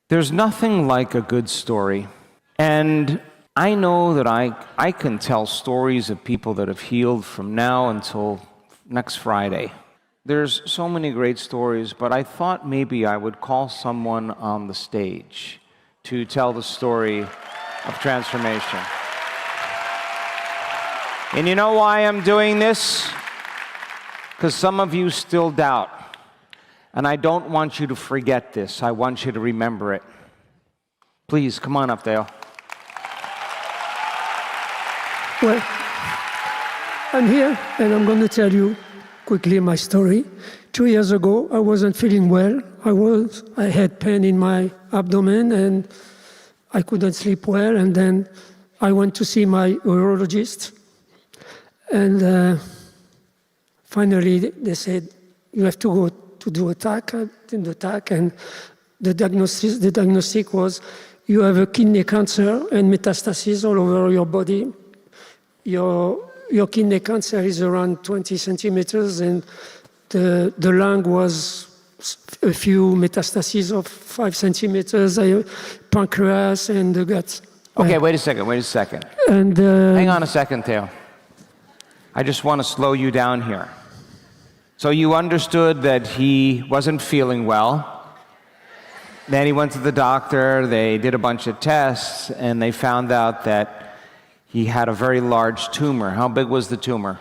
There's nothing like a good story. And I know that I can tell stories of people that have healed from now until next Friday. There's so many great stories, but I thought maybe I would call someone on the stage to tell the story of transformation. And you know why I'm doing this? Because some of you still doubt. And I don't want you to forget this. I want you to remember it. Please, come on up, Dale. Well, I'm here, and I'm going to tell you quickly my story. 2 years ago, I wasn't feeling well. I had pain in my abdomen, and I couldn't sleep well. And then I went to see my urologist, and finally they said, "You have to go to do a TAC." I did the TAC, and the diagnostic was, you have a kidney cancer and metastases all over your body. Your kidney cancer is around 20 centimeters, and the lung was a few metastases of 5 centimeters, pancreas, and the gut. Okay, wait a second. And hang on a second, Theo. I just want to slow you down here. So you understood that he wasn't feeling well. Then he went to the doctor, they did a bunch of tests, and they found out that he had a very large tumor. How big was the tumor?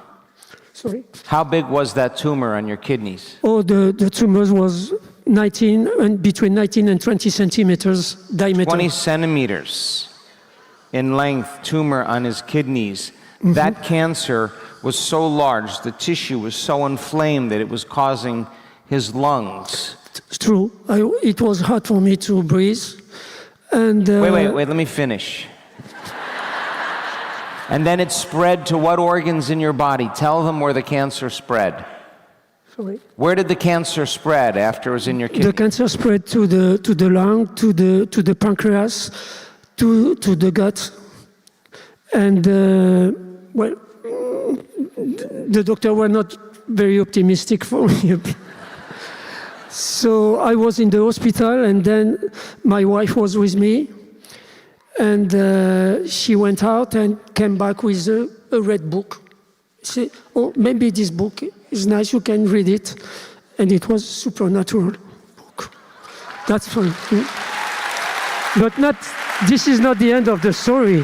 Sorry? How big was that tumor on your kidneys? Oh, the tumor was between 19 and 20 centimeters diameter. 20 centimeters in length, tumor on his kidneys. Mm-hmm. That cancer was so large, the tissue was so inflamed that it was causing his lungs. It's true. It was hard for me to breathe. And wait, let me finish. And then it spread to what organs in your body? Tell them where the cancer spread. Sorry? Where did the cancer spread after it was in your kidney? The cancer spread to the lung, to the pancreas, to the gut. And well, the doctor were not very optimistic for me. So I was in the hospital, and then my wife was with me. And she went out and came back with a red book. She said, "Oh, maybe this book is nice, you can read it." And it was a supernatural book. That's fun. But this is not the end of the story.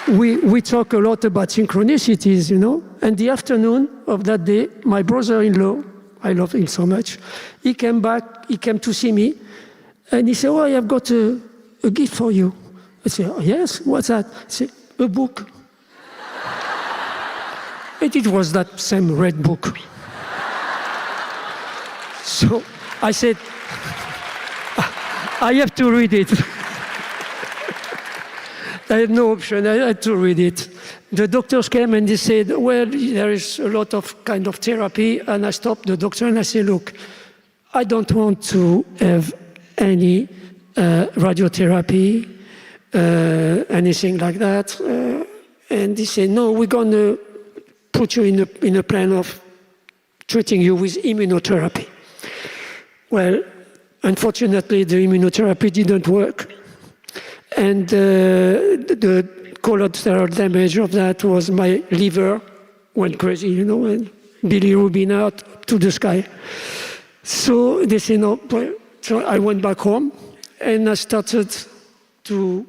We talk a lot about synchronicities, you know. And the afternoon of that day, my brother-in-law, I love him so much, he came to see me, and he said, "Oh, I have got a gift for you." I said, "Oh, yes, what's that?" He said, "A book." And it was that same red book. So I said, "I have to read it." I had no option, I had to read it. The doctors came and they said, "Well, there is a lot of kind of therapy." And I stopped the doctor and I said, "Look, I don't want to have any radiotherapy, anything like that." And they said, "No, we're going to put you in a plan of treating you with immunotherapy." Well, unfortunately, the immunotherapy didn't work. And the collateral damage of that was my liver went crazy, you know, and bilirubin out to the sky. So they said, "No." So I went back home, and I started to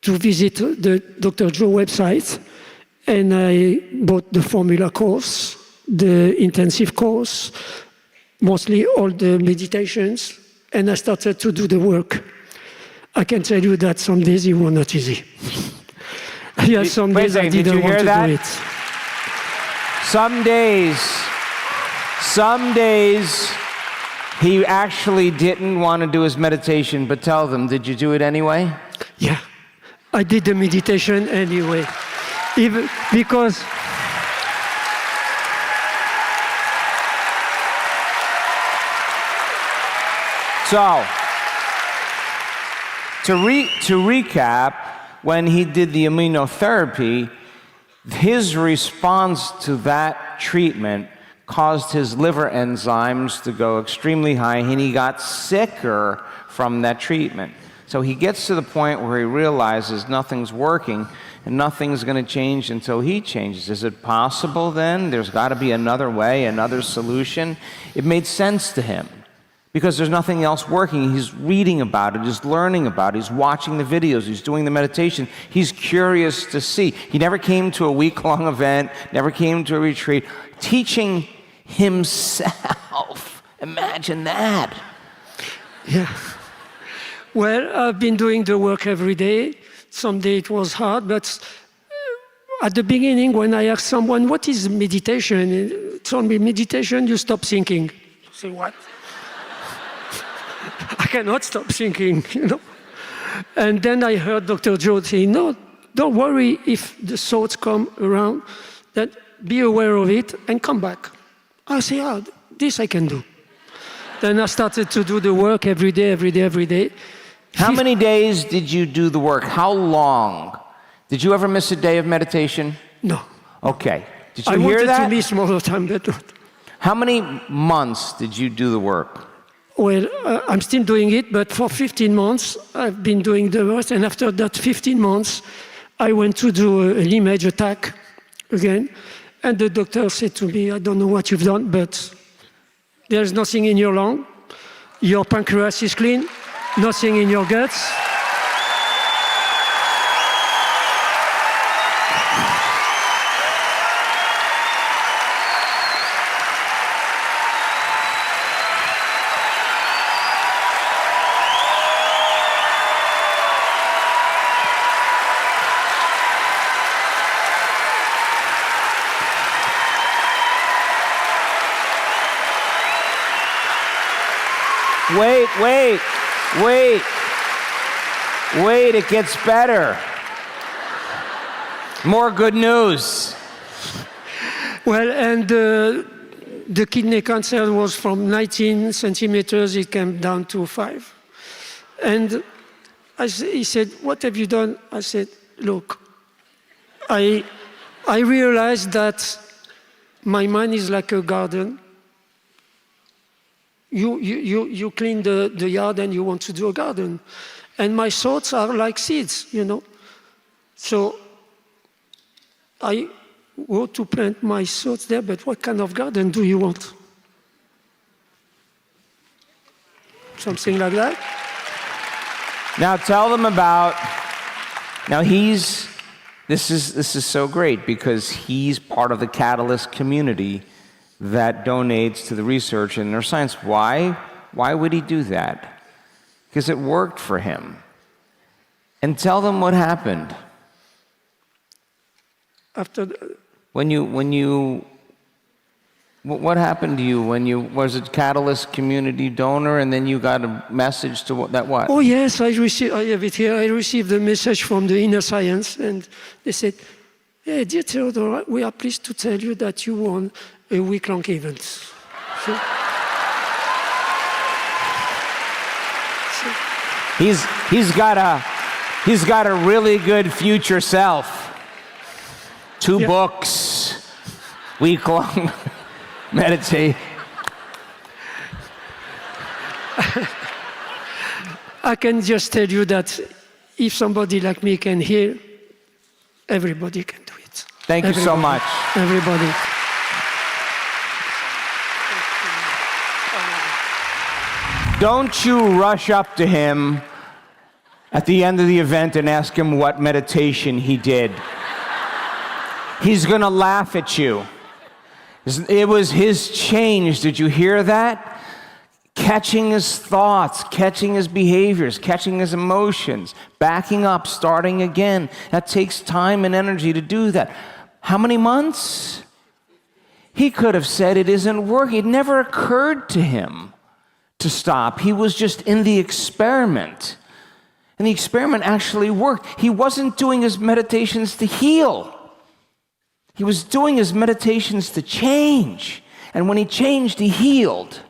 visit the Dr. Joe website, and I bought the formula course, the intensive course, mostly all the meditations, and I started to do the work. I can tell you that some days it was not easy. Yeah, some days I didn't want to do it. Some days he actually didn't want to do his meditation, but tell them, did you do it anyway? Yeah, I did the meditation anyway. Even because so to recap, when he did the immunotherapy, his response to that treatment caused his liver enzymes to go extremely high, and he got sicker from that treatment. So he gets to the point where he realizes nothing's working and nothing's going to change until he changes. Is it possible then? There's got to be another way, another solution. It made sense to him because there's nothing else working. He's reading about it, he's learning about it, he's watching the videos, he's doing the meditation. He's curious to see. He never came to a week-long event, never came to a retreat, teaching himself. Imagine that. Yeah. Well, I've been doing the work every day. Some day it was hard, but at the beginning, when I asked someone, what is meditation? He told me, meditation, you stop thinking. I say, what? I cannot stop thinking, you know. And then I heard Dr. Joe say, no, don't worry if the thoughts come around, that be aware of it and come back. I say, oh, this I can do. Then I started to do the work every day, every day, every day. How many days did you do the work? How long? Did you ever miss a day of meditation? No. Okay. Did you I hear wanted that? to miss more of the time, but not. How many months did you do the work? Well, I'm still doing it, but for 15 months, I've been doing the work, and after that 15 months, I went to do an image attack again, and the doctor said to me, I don't know what you've done, but there's nothing in your lung, your pancreas is clean, nothing in your guts. Wait, it gets better. More good news. Well, and the kidney cancer was from 19 centimeters, it came down to 5. And he said, what have you done? I said, look, I realized that my mind is like a garden. You clean the yard and you want to do a garden. And my thoughts are like seeds, you know. So I want to plant my thoughts there, but what kind of garden do you want? Something like that? Now tell them about, now this is so great because he's part of the Catalyst community that donates to the research and neuroscience. Why? Why would he do that? Because it worked for him. And tell them what happened. What happened to you when you was a Catalyst community donor and then you got a message to what? Oh yes, I have it here. I received a message from the Inner Science and they said, hey, dear Theodore, we are pleased to tell you that you won a week-long event. So, He's got a really good future self. 2 books, week-long meditate. I can just tell you that if somebody like me can hear, everybody can do it. Thank you so much. Everybody. Don't you rush up to him at the end of the event and ask him what meditation he did. He's going to laugh at you. It was his change. Did you hear that? Catching his thoughts, catching his behaviors, catching his emotions, backing up, starting again. That takes time and energy to do that. How many months? He could have said it isn't working. It never occurred to him to stop. He was just in the experiment. And the experiment actually worked. He wasn't doing his meditations to heal. He was doing his meditations to change. And when he changed, he healed.